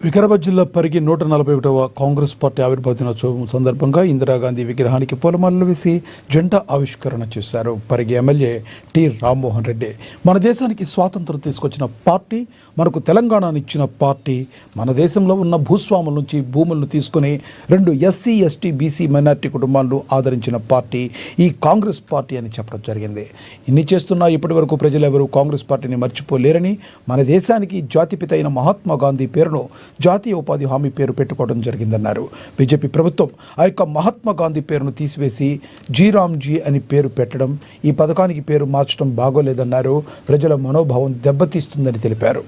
వికారాబాద్ జిల్లా పరిగి 141వ కాంగ్రెస్ పార్టీ ఆవిర్భావ దినోత్సవం సందర్భంగా ఇందిరాగాంధీ విగ్రహానికి పూలమాలలు వేసి జెండా ఆవిష్కరణ చేశారు. పరిగి ఎమ్మెల్యే టి రామ్మోహన్ రెడ్డి మన దేశానికి స్వాతంత్రం తీసుకొచ్చిన పార్టీ, మనకు తెలంగాణను ఇచ్చిన పార్టీ, మన దేశంలో ఉన్న భూస్వాముల నుంచి భూములను తీసుకుని 2 ఎస్సీ, ఎస్టీ, బీసీ మైనార్టీ కుటుంబాలను ఆదరించిన పార్టీ ఈ కాంగ్రెస్ పార్టీ అని చెప్పడం జరిగింది. ఇన్ని చేస్తున్నా ఇప్పటి వరకు ప్రజలెవరూ కాంగ్రెస్ పార్టీని మర్చిపోలేరని, మన దేశానికి జాతిపిత అయిన మహాత్మా గాంధీ పేరును జాతీయ ఉపాధి హామీ పేరు పెట్టుకోవడం జరిగిందన్నారు. బీజేపీ ప్రభుత్వం ఆ యొక్క మహాత్మా గాంధీ పేరును తీసివేసి జీరామ్జీ అని పేరు పెట్టడం, ఈ పథకానికి పేరు మార్చడం బాగోలేదన్నారు. ప్రజల మనోభావం దెబ్బతీస్తుందని తెలిపారు.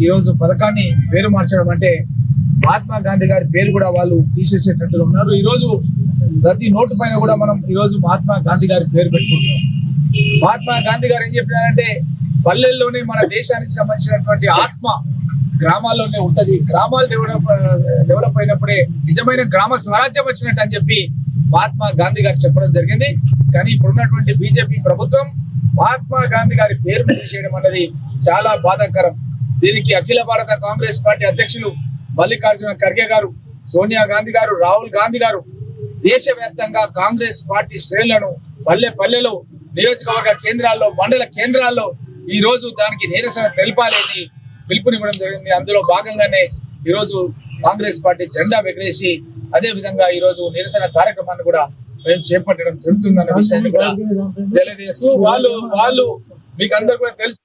ఈరోజు పథకాన్ని పేరు మార్చడం అంటే మహాత్మా గాంధీ గారి పేరు కూడా వాళ్ళు తీసేసేటట్టుగా ఉన్నారు. ఈరోజు ప్రతి నోటు పైన కూడా మనం ఈరోజు మహాత్మా గాంధీ గారి పేరు పెట్టుకుంటున్నాం. మహాత్మా గాంధీ గారు ఏం చెప్పినారంటే, పల్లెల్లోనే మన దేశానికి సంబంధించినటువంటి ఆత్మ గ్రామాల్లోనే ఉంటది. గ్రామాలు డెవలప్ అయినప్పుడే నిజమైన గ్రామ స్వరాజ్యం వచ్చినట్టు అని చెప్పి మహాత్మా గాంధీ గారు చెప్పడం జరిగింది. కానీ ఇప్పుడున్నటువంటి బీజేపీ ప్రభుత్వం మహాత్మా గాంధీ గారి పేరు తీసేయడం అన్నది చాలా బాధాకరం. దీనికి అఖిల భారత కాంగ్రెస్ పార్టీ అధ్యక్షులు మల్లికార్జున ఖర్గే గారు, సోనియా గాంధీ గారు, రాహుల్ గాంధీ గారు దేశవ్యాప్తంగా కాంగ్రెస్ పార్టీ శ్రేణులను పల్లెలో, నియోజకవర్గ కేంద్రాల్లో, మండల కేంద్రాల్లో ఈ రోజు దానికి నిరసన తెలపాలని పిలుపునివ్వడం జరిగింది. అందులో భాగంగానే ఈ రోజు కాంగ్రెస్ పార్టీ జెండా ఎగరేసి అదే విధంగా ఈ రోజు నిరసన కార్యక్రమాన్ని కూడా మేము చేపట్టడం జరుగుతుందన్న విషయాన్ని కూడా తెలియజేస్తూ, వాళ్ళు మీకు అందరు కూడా తెలుసు.